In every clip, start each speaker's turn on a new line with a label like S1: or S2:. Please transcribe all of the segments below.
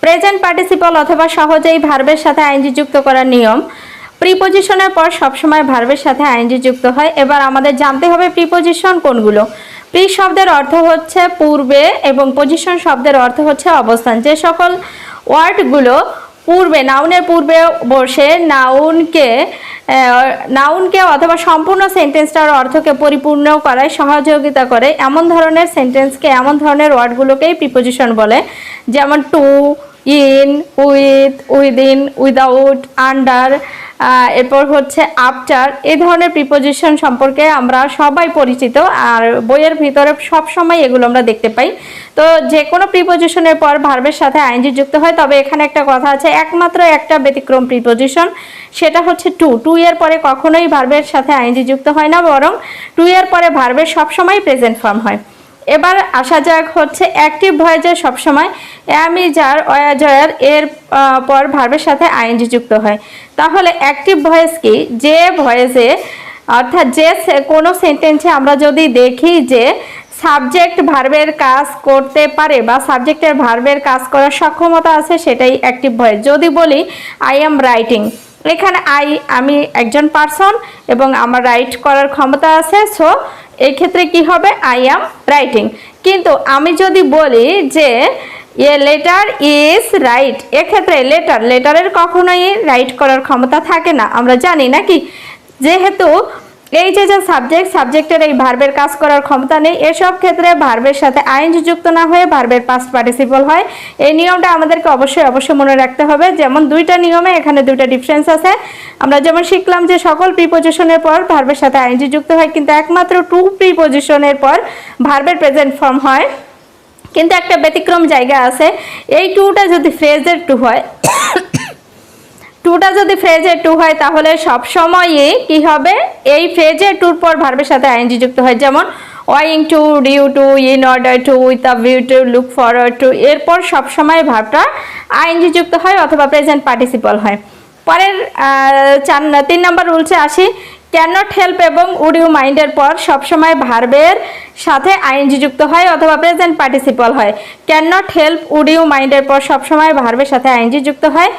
S1: Present participle অথবা সহজেই ভার্বের সাথে আইএনজি যুক্ত করার নিয়ম। প্রিপোজিশনের পর সবসময় ভার্বের সাথে আইএনজি যুক্ত হয়। এবার আমাদের জানতে হবে প্রিপোজিশন কোনগুলো। প্রি শব্দের অর্থ হচ্ছে পূর্বে এবং পজিশন শব্দের অর্থ হচ্ছে অবস্থান। যে সকল ওয়ার্ডগুলো পূর্বে, নাউনের পূর্বে বসে নাউনকে অথবা সম্পূর্ণ সেন্টেন্সটার অর্থকে পরিপূর্ণ করায় সহযোগিতা করে এমন ধরনের সেন্টেন্সকে, এমন ধরনের ওয়ার্ডগুলোকেই প্রিপোজিশন বলে। যেমন to, in, with, within, without, under, এরপর হচ্ছে আফটার। এই ধরনের প্রিপোজিশন সম্পর্কে আমরা সবাই পরিচিত, আর বইয়ের ভিতরে সবসময় এগুলো আমরা দেখতে পাই। তো যে কোনো প্রিপোজিশনের পর ভার্বের সাথে আইএনজি যুক্ত হয়। তবে এখানে একটা কথা আছে, একমাত্র একটা ব্যতিক্রম প্রিপোজিশন, সেটা হচ্ছে টু। টু এর পরে কখনোই ভার্বের সাথে আইএনজি যুক্ত হয় না, বরং টু এর পরে ভার্বের সবসময় প্রেজেন্ট ফর্ম হয়। এবার আসা যাক হচ্ছে অ্যাক্টিভ ভয়েসে সবসময় আমি যার অয়াজয়ার এর পর ভার্বের সাথে আইএনজি যুক্ত হয়। তাহলে অ্যাক্টিভ ভয়েস কি? যে ভয়েসে, অর্থাৎ যে কোনো সেন্টেন্সে আমরা যদি দেখি যে সাবজেক্ট ভার্বের কাজ করতে পারে বা সাবজেক্টের ভার্বের কাজ করার সক্ষমতা আছে, সেটাই অ্যাক্টিভ ভয়েস। যদি বলি আই এম রাইটিং, এখানে আমি একজন পার্সন এবং আমার রাইট করার ক্ষমতা আছে, সো এই ক্ষেত্রে কি হবে? I am writing. কিন্তু আমি যদি বলি যে এ লেটার ইজ রাইট, এক্ষেত্রে লেটারের কখনোই রাইট করার ক্ষমতা থাকে না, আমরা জানি নাকি। যেহেতু এই যে সাবজেক্টের এই ভার্বের কাজ করার ক্ষমতা নেই, এসব ক্ষেত্রে ভার্বের সাথে আইএনজি যুক্ত না হয়ে ভার্বের পাস্ট পার্টিসিপল হয়। এই নিয়মটা আমাদেরকে অবশ্যই মনে রাখতে হবে। যেমন দুইটা নিয়মে এখানে দুইটা ডিফারেন্স আছে। আমরা যেমন শিখলাম যে সকল প্রিপোজিশনের পর ভার্বের সাথে আইএনজি যুক্ত হয়, কিন্তু একমাত্র টু প্রিপোজিশনের পর ভার্বের প্রেজেন্ট ফর্ম হয়। কিন্তু একটা ব্যতিক্রম জায়গা আছে, এই টুটা যদি ফ্রেজের টু হয়, তাহলে সবসময়ই কি হবে? এই ফ্রেজের টুর পর ভার্বের সাথে আইএনজি যুক্ত হয়। যেমন owing to, due to, in order to, with a view to, look forward to, এরপর সবসময় ভার্বটা আইএনজি যুক্ত হয় অথবা প্রেজেন্ট পার্টিসিপল হয়। পরের 3 নম্বর রুলসে আসি। ক্যান নট হেল্প এবং উড ইউ মাইন্ডের পর সবসময় ভার্বের সাথে আইএনজি যুক্ত হয় অথবা প্রেজেন্ট পার্টিসিপল হয়। Can not help, would you মাইন্ডের পর সবসময় ভার্বের সাথে আইএনজি যুক্ত হয়।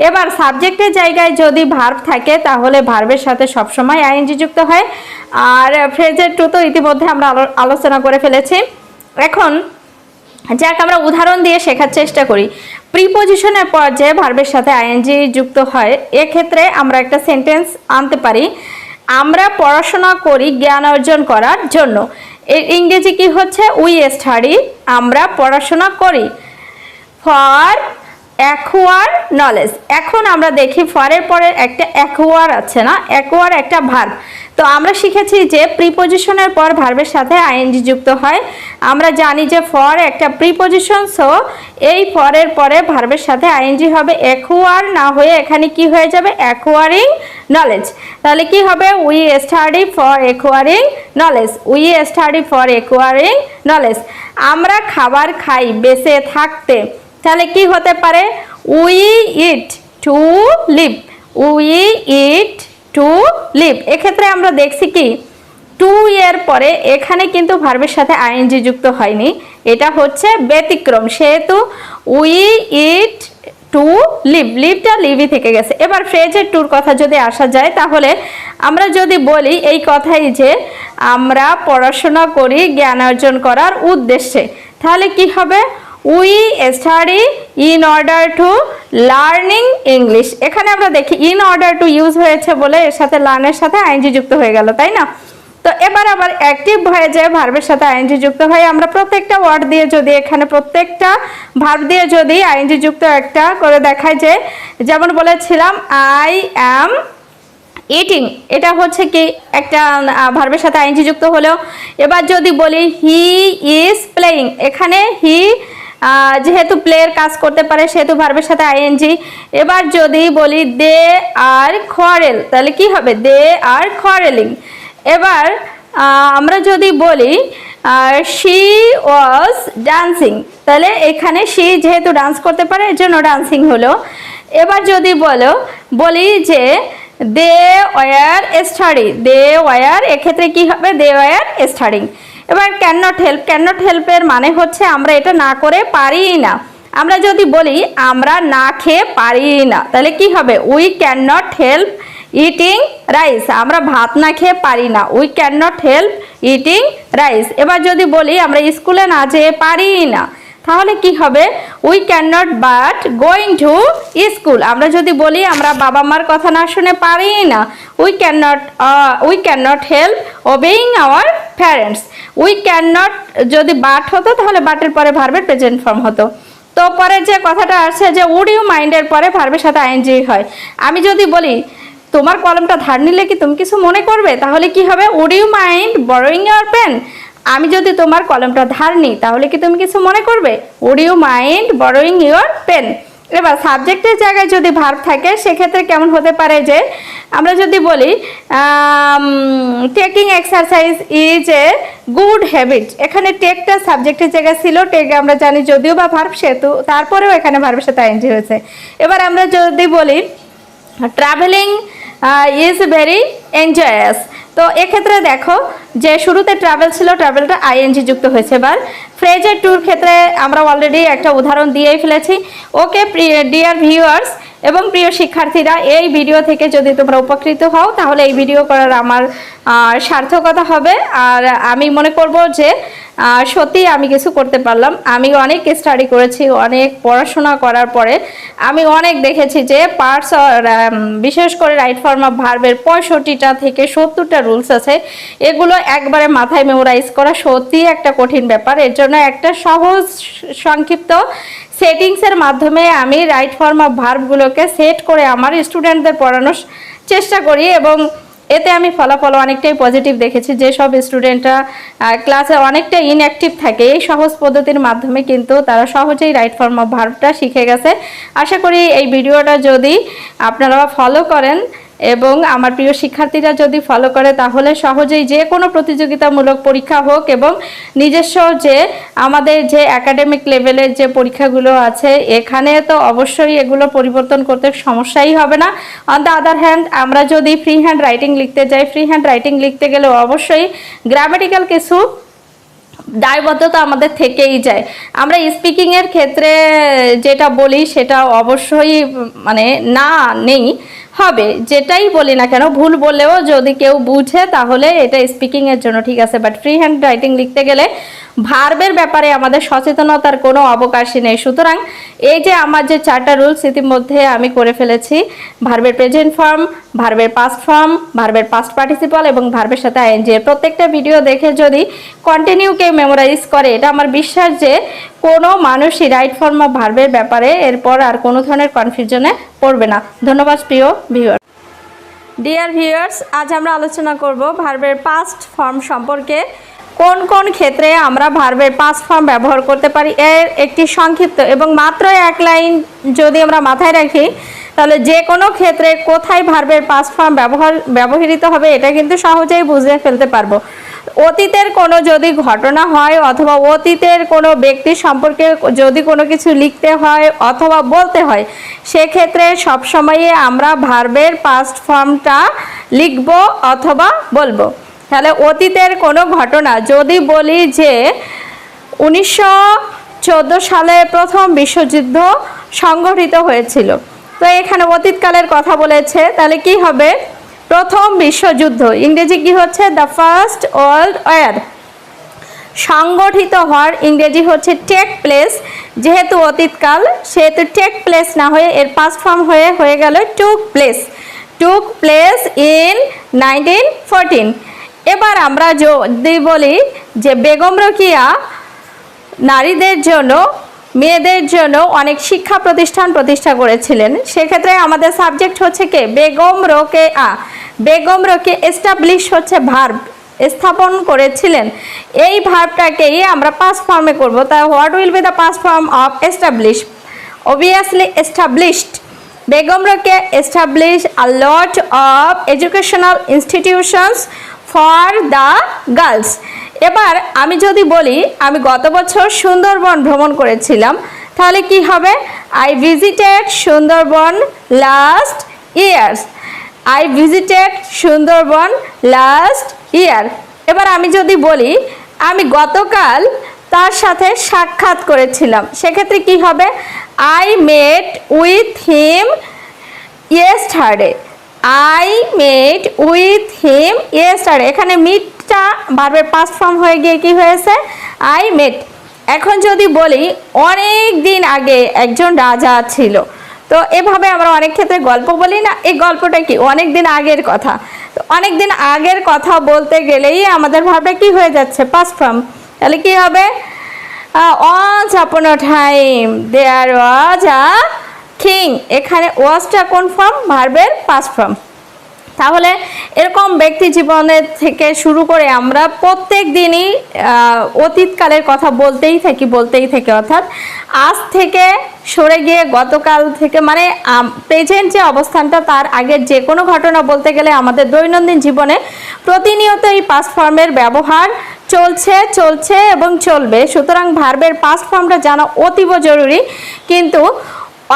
S1: এবার সাবজেক্টের জায়গায় যদি ভার্ব থাকে তাহলে ভার্বের সাথে সবসময় আইএনজি যুক্ত হয়। আর ফ্রেজের টু তো ইতিমধ্যে আমরা আলোচনা করে ফেলেছি। এখন যাক আমরা উদাহরণ দিয়ে শেখার চেষ্টা করি। প্রিপোজিশনের পর যে ভার্বের সাথে আইএনজি যুক্ত হয়, এক্ষেত্রে আমরা একটা সেন্টেন্স আনতে পারি, আমরা পড়াশোনা করি জ্ঞান অর্জন করার জন্য। এর ইংরেজি কি হচ্ছে? উই স্টাডি, আমরা পড়াশোনা করি ফর অ্যাকোয়ার নলেজ। এখন আমরা দেখি ফরের পরে একটা অ্যাকোয়ার আছে না, অ্যাকোয়ার একটা ভার্ব। তো আমরা শিখেছি যে প্রিপোজিশনের পর ভার্বের সাথে আইএনজি যুক্ত হয়। আমরা জানি যে ফর একটা প্রিপোজিশন, সো এই ফরের পরে ভার্বের সাথে আইএনজি হবে। অ্যাকোয়ার না হয়ে এখানে কি হয়ে যাবে? Acquiring knowledge. তাহলে কি হবে? We study for acquiring knowledge, we study for acquiring knowledge. আমরা খাবার খাই বেঁচে থাকতে, তাহলে কি হতে পারে? We eat to live, we eat to live. এক্ষেত্রে আমরা দেখছি কি টু এর পরে এখানে কিন্তু ভার্বের সাথে আইএনজি যুক্ত হয়নি, এটা হচ্ছে ব্যতিক্রম। সেহেতু উই ইট টু লিভ, লিভটা লিভই থেকে গেছে। এবার ফ্রেজের টুর কথা যদি আসা যায়, তাহলে আমরা যদি বলি এই কথাই যে আমরা পড়াশোনা করি জ্ঞান অর্জন করার উদ্দেশ্যে, তাহলে কি হবে? We study in order two learning English. এখানে আমরা দেখি ইন অর্ডার টু ইউজ হয়েছে বলে এর সাথে লার্নের সাথে আইএনজি যুক্ত হয়ে গেল, তাই না? তো এবার আবার অ্যাক্টিভ ভয়েসে ভার্বের সাথে আইএনজি যুক্ত হয়। আমরা প্রত্যেকটা ওয়ার্ড দিয়ে যদি, এখানে প্রত্যেকটা ভার্ব দিয়ে যদি আইএনজি যুক্ত একটা করে দেখায়, যে যেমন বলেছিলাম আই অ্যাম ইটিং, এটা হচ্ছে কি একটা ভার্বের সাথে আইএনজি যুক্ত হলো। এবার যদি বলি হি ইজ প্লেয়িং, এখানে হি যেহেতু প্লেয়ের কাজ করতে পারে সেহেতু ভার্বের সাথে আইএনজি। এবার যদি বলি দে আর কোয়ারেল, তাহলে কি হবে? দে আর কোয়ারেলিং। এবার আমরা যদি বলি শি ওয়াজ ডান্সিং, তাহলে এখানে শি যেহেতু ডান্স করতে পারে এর জন্য ডান্সিং হলো। এবার যদি বলি যে they were study, they were, এক্ষেত্রে কি হবে? They were studying. এবার can not help, can not হেল্পের মানে হচ্ছে আমরা এটা না করে পারি না। আমরা যদি বলি আমরা না খেয়ে পারি না, তাহলে কি হবে? We can not help eating rice. আমরা ভাত না খেয়ে পারি না, we can not help eating rice. এবার যদি বলি আমরা স্কুলে না যেয়ে পারি না, তাহলে কি হবে? We can not but going to school. আমরা যদি বলি আমরা বাবা মার কথা না শুনে পারি না, we can not help ওবেইং our parents. We can not যদি বাট হতো তাহলে বাটের পরে ভার্বের প্রেজেন্ট ফর্ম হতো। তো পরে যে কথাটা আছে যে উড ইউ মাইন্ডের পরে ভার্বের সাথে আইএনজি হয়। আমি যদি বলি তোমার কলমটা ধার নিলে কি তুমি কিছু মনে করবে, তাহলে কি হবে? Would you mind borrowing your pen. আমি যদি তোমার কলমটা ধার নিই তাহলে কি তুমি কিছু মনে করবে? Would you mind borrowing your pen. এবার সাবজেক্টের জায়গায় যদি ভার্ব থাকে সেক্ষেত্রে কেমন হতে পারে যে আমরা যদি বলি taking exercise is a good habit. এখানে টেকটা সাবজেক্টের জায়গায় ছিল, টেক আমরা জানি যদিও বা ভার্ব, সেহেতু তারপরেও এখানে ভার্বের সাথে আইএনজি হয়েছে। এবার আমরা যদি বলি ট্রাভেলিং ইজ ভেরি এনজয়াস, তো এক্ষেত্রে দেখো যে শুরুতে ট্রাভেল ছিল, ট্রাভেলটা আইএনজি যুক্ত হয়েছে। এবার ফ্রেজের টুর ক্ষেত্রে আমরা অলরেডি একটা উদাহরণ দিয়েই ফেলেছি। ওকে ডিয়ার ভিউয়ার্স এবং প্রিয় শিক্ষার্থীরা, এই ভিডিও থেকে যদি তোমরা উপকৃত হও তাহলে এই ভিডিও করার আমার সার্থকতা হবে। আর আমি মনে করব যে সত্যি আমি কিছু করতে পারলাম। আমি অনেক স্টাডি করেছি, অনেক পড়াশোনা করার পরে আমি অনেক দেখেছি যে পার্টস, বিশেষ করে রাইট ফর্ম অফ ভার্বের 65টা থেকে 70টা রুলস আছে। এগুলো একবারে মাথায় মেমোরাইজ করা সত্যি একটা কঠিন ব্যাপার। এর জন্য একটা সহজ সংক্ষিপ্ত সেটিংসের মাধ্যমে আমি রাইট ফর্ম অফ ভার্বগুলোকে সেট করে আমার স্টুডেন্টদের পড়ানোর চেষ্টা করি এবং এতে আমি ফলাফল অনেকটাই পজিটিভ দেখেছি। যেসব স্টুডেন্টরা ক্লাসে অনেকটা ইনঅ্যাক্টিভ থাকে, এই সহজ পদ্ধতির মাধ্যমে কিন্তু তারা সহজেই রাইট ফর্ম অফ ভার্বটা শিখে গেছে। আশা করি এই ভিডিওটা যদি আপনারা ফলো করেন এবং আমার প্রিয় শিক্ষার্থীরা যদি ফলো করে তাহলে সহজেই যে কোনো প্রতিযোগিতামূলক পরীক্ষা হোক এবং নিজস্ব যে আমাদের যে একাডেমিক লেভেলের যে পরীক্ষাগুলো আছে এখানে তো অবশ্যই এগুলো পরিবর্তন করতে সমস্যাই হবে না। অন দ্য আদার হ্যান্ড আমরা যদি ফ্রি হ্যান্ড রাইটিং লিখতে যাই, ফ্রি হ্যান্ড রাইটিং লিখতে গেলেও অবশ্যই গ্রামেটিক্যাল কিছু দায়বদ্ধতা আমাদের থেকেই যায়। আমরা স্পিকিংয়ের ক্ষেত্রে যেটা বলি সেটা অবশ্যই না নেই হবে, যেটাই বলি না কেন ভুল বললেও যদি কেউ বুঝে তাহলে এটা স্পিকিংয়ের জন্য ঠিক আছে। বাট ফ্রি হ্যান্ড রাইটিং লিখতে গেলে ভার্বের ব্যাপারে আমাদের সচেতনতার কোনো অবকাশই নেই। সুতরাং এই যে আমার যে 4টা রুলস ইতিমধ্যে আমি করে ফেলেছি, ভার্বের প্রেজেন্ট ফর্ম, ভার্বের পাস্ট ফর্ম, ভার্বের পাস্ট পার্টিসিপল এবং ভার্বের সাথে আইএনজি, প্রত্যেকটা ভিডিও দেখে যদি কন্টিনিউ কেউ মেমোরাইজ করে, এটা আমার বিশ্বাস যে কোনো মানুষই রাইট ফর্ম অফ ভার্বের ব্যাপারে এরপর আর কোনো ধরনের কনফিউশনে পড়বে না। ধন্যবাদ প্রিয় ভিউয়ার। ডিয়ার ভিউয়ার্স, আজ আমরা আলোচনা করব ভার্বের পাস্ট ফর্ম সম্পর্কে। কোন কোন ক্ষেত্রে আমরা ভার্বের পাস্ট ফর্ম ব্যবহার করতে পারি এর একটি সংক্ষিপ্ত এবং মাত্র এক লাইন যদি আমরা মাথায় রাখি তাহলে যে কোনো ক্ষেত্রে কোথায় ভার্বের পাস্ট ফর্ম ব্যবহৃত হবে এটা কিন্তু সহজেই বুঝে ফেলতে পারবো। অতীতের কোনো যদি ঘটনা হয় অথবা অতীতের কোনো ব্যক্তি সম্পর্কে যদি কোনো কিছু লিখতে হয় অথবা বলতে হয় সেক্ষেত্রে সবসময়ে আমরা ভার্বের পাস্ট ফর্মটা লিখব অথবা বলবো। তাহলে অতীতের কোনো ঘটনা যদি বলি যে 1914 সালে প্রথম বিশ্বযুদ্ধ সংঘটিত হয়েছিল, তো এখানে অতীতকালের কথা বলেছে, তাহলে কি হবে? প্রথম বিশ্বযুদ্ধ, ইংরেজি কি হচ্ছে? The first world war. সংগঠিত হওয়ার ইংরেজি হচ্ছে টেক প্লেস। যেহেতু অতীতকাল সেহেতু টেক প্লেস না হয়ে এর পাস্ট ফর্ম হয়ে গেল took place. Took place in 1914। এবার আমরা যদি বলি যে বেগম রোকেয়া নারীদের জন্য, মেয়েদের জন্য অনেক শিক্ষা প্রতিষ্ঠা করেছিলেন, সেক্ষেত্রে আমাদের সাবজেক্ট হচ্ছে কে? বেগম রোকেয়া। বেগম রোকেয়া এস্টাবলিশ হচ্ছে ভার্ব, স্থাপন করেছিলেন। এই ভার্বটাকেই আমরা পাস্ট ফর্মে করব। তাই what will be the past form of establish? Obviously established. Begum Rokeya establish a lot of educational institutions for the girls. এবার আমি যদি বলি আমি গত বছর সুন্দরবন ভ্রমণ করেছিলাম, তাহলে কি হবে? I visited Sundarban last years. I visited Sundarban last year. এবার আমি যদি বলি আমি গতকাল তার সাথে সাক্ষাৎ করেছিলাম, সেক্ষেত্রে কি হবে? I met with him yesterday. I met with him yesterday. এখানে মিটটা ভার্বের পাস্ট ফর্ম হয়ে গিয়ে কি হয়েছে? I met. এখন যদি বলি অনেক দিন আগে একজন রাজা ছিল, তো এভাবে আমরা অনেক ক্ষেত্রে গল্প বলি না, এই গল্পটা কি অনেক দিন আগের কথা। তো অনেক দিন আগের কথা বলতে গেলেই আমাদের ভার্বটা কি হয়ে যাচ্ছে? Past form. তাহলে কি হবে? once upon a time there was a king। এখানে ওয়াজটা কোন ফর্ম? ভার্বের পাস্ট ফর্ম। তাহলে এরকম ব্যক্তি জীবনের থেকে শুরু করে আমরা প্রত্যেক দিনই অতীতকালের কথা বলতেই থাকি, অর্থাৎ আজ থেকে সরে গিয়ে গতকাল থেকে, মানে প্রেজেন্ট যে অবস্থানটা তার আগের যে কোনো ঘটনা বলতে গেলে আমাদের দৈনন্দিন জীবনে প্রতিনিয়ত এই পাস্ট ফর্মের ব্যবহার চলছে এবং চলবে। সুতরাং ভার্বের পাস্ট ফর্মটা জানা অতীব জরুরি, কিন্তু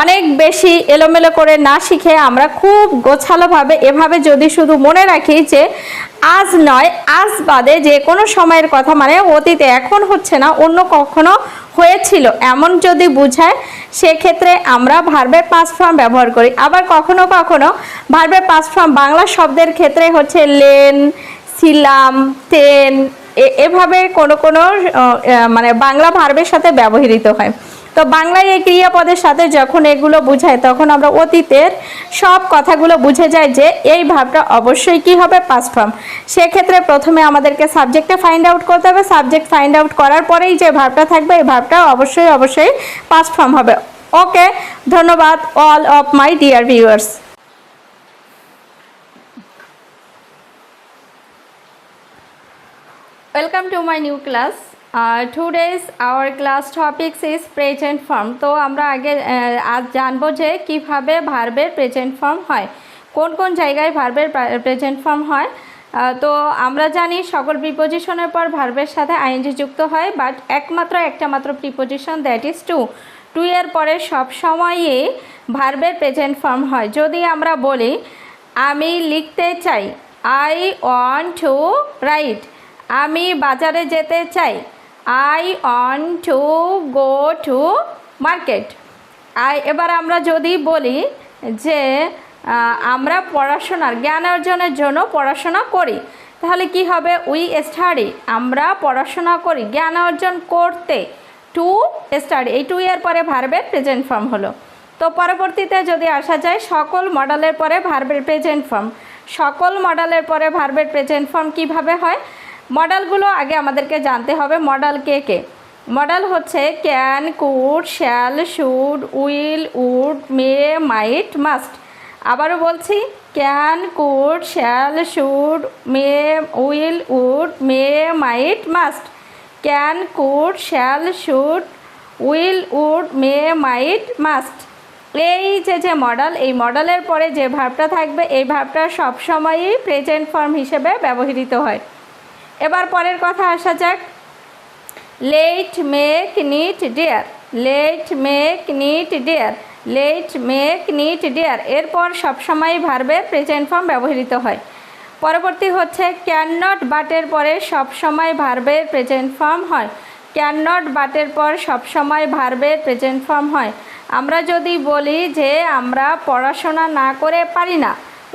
S1: অনেক বেশি এলোমেলো করে না শিখে আমরা খুব গোছালোভাবে এভাবে যদি শুধু মনে রাখি যে আজ নয় আজ বাদে যে কোনো সময়ের কথা, মানে অতীতে, এখন হচ্ছে না, অন্য কখনো হয়েছিল, এমন যদি বুঝায় সেক্ষেত্রে আমরা ভার্বের পাস্ট ফর্ম ব্যবহার করি। আবার কখনো কখনো ভার্বের পাস্ট ফর্ম বাংলা শব্দের ক্ষেত্রে হচ্ছে লেন, ছিলাম, তেন, এভাবে কোনো মানে বাংলা ভার্বের সাথে ব্যবহৃত হয়। তো বাংলায় এই ক্রিয়াপদের সাথে যখন এগুলো বুঝায় তখন আমরা অতীতের সব কথাগুলো বুঝে যাই যে এই ভার্বটা অবশ্যই কি হবে? Past form. সেক্ষেত্রে প্রথমে আমাদেরকে সাবজেক্টটা ফাইন্ড আউট করতে হবে। সাবজেক্ট ফাইন্ড আউট করার পরেই যে ভার্বটা থাকবে এই ভার্বটা অবশ্যই পাস্ট ফর্ম হবে। ওকে, ধন্যবাদ all of my dear viewers. Welcome to my new class. Today's our class topics is present form. তো আমরা আগে আজ জানবো যে কিভাবে ভার্বের প্রেজেন্ট ফর্ম হয়, কোন কোন জায়গায় ভার্বের প্রেজেন্ট ফর্ম হয়। তো আমরা জানি সকল প্রিপোজিশনের পর ভার্বের সাথে আইএনজি যুক্ত হয়, বাট একটা মাত্র প্রিপোজিশন, দ্যাট ইজ টু এর পরে সব সময়ই ভার্বের প্রেজেন্ট ফর্ম হয়। যদি আমরা বলি আমি লিখতে চাই, আই ওয়ান্ট টু রাইট। আমি বাজারে যেতে চাই, I want to go to market. এবার আমরা যদি বলি যে আমরা জ্ঞান অর্জনের জন্য পড়াশোনা করি, তাহলে কি হবে? We study. আমরা পড়াশোনা করি, জ্ঞান অর্জন করতে, টু স্টাডি। এই টু এর পরে ভার্বের প্রেজেন্ট ফর্ম হলো। তো পরবর্তীতে যদি আসা যায় সকল মডেলের পরে ভার্বের প্রেজেন্ট ফর্ম। সকল মডেলের পরে ভার্বের প্রেজেন্ট ফর্ম কিভাবে হয়? মডেলগুলো আগে আমাদেরকে জানতে হবে। মডেল কে? মডেল হচ্ছে can, could, shall, should, will, would, may, might, must. আবারও বলছি, can, could, shall, should, may, will, would, may, might, must. Can, could, shall, should, will, would, may, might, must. এই যে মডেল, এই মডেলের পরে যে ভার্বটা থাকবে এই ভার্বটা সবসময়ই প্রেজেন্ট ফর্ম হিসেবে ব্যবহৃত হয়। এবার পরের কথা আসা যাক। Let, make, need, dare. Let, make, need, dare. Let, make, need, dare. এরপর সবসময় ভার্বের প্রেজেন্ট ফর্ম ব্যবহৃত হয়। পরবর্তী হচ্ছে ক্যান নট, বাটের পরে সবসময় ভার্বের প্রেজেন্ট ফর্ম হয়। ক্যান নট বাটের পর সবসময় ভার্বের প্রেজেন্ট ফর্ম হয়। আমরা যদি বলি যে আমরা পড়াশোনা না করে পারি না,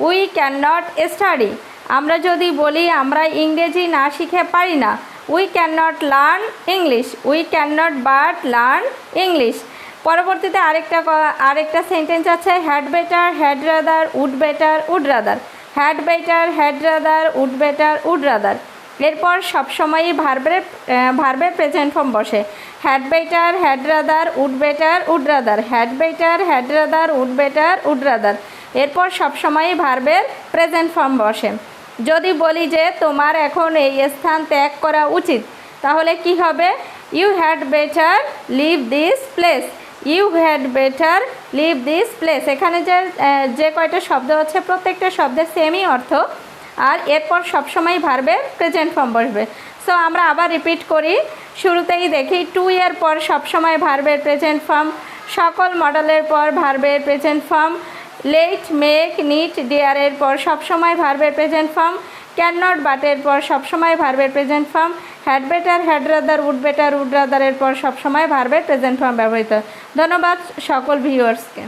S1: উই ক্যান নট স্টাডি। আমরা যদি বলি আমরা ইংরেজি না শিখে পারি না, we can not learn English. We can not but learn English. পরবর্তীতে আরেকটা সেন্টেন্স আছে, had better, had rather, would better, would rather. Had better, had rather, would better, would rather. এরপর সবসময়ই ভার্বের প্রেজেন্ট ফর্ম বসে। Had better, had rather, would better, would rather. Had better, had rather, would better, would rather. এরপর সবসময়ই ভার্বের present form বসে। যদি বলি যে তোমার এখন এই স্থান ত্যাগ করা উচিত, তাহলে কি হবে? You had better leave this place. You had better leave this place. এখানে যে কয়টা শব্দ আছে প্রত্যেকটা শব্দের সেমই অর্থ, আর এরপর সবসময় ভার্বের প্রেজেন্ট ফর্ম বসবে। সো আমরা আবার রিপিট করি, শুরুতেই দেখি টু এর পর সবসময় ভার্বের প্রেজেন্ট ফর্ম। সকল মডেলের পর ভার্বের present form. Let, make, need, ডিয়ারের পর সবসময় ভার্বের প্রেজেন্ট ফর্ম। ক্যান নট, বাটের পর সবসময় ভার্বের present form. Had better, had rather, would better, would রাদারের পর সবসময় ভার্বের প্রেজেন্ট ফর্ম ব্যবহৃত হয়। ধন্যবাদ সকল ভিউয়ার্সকে।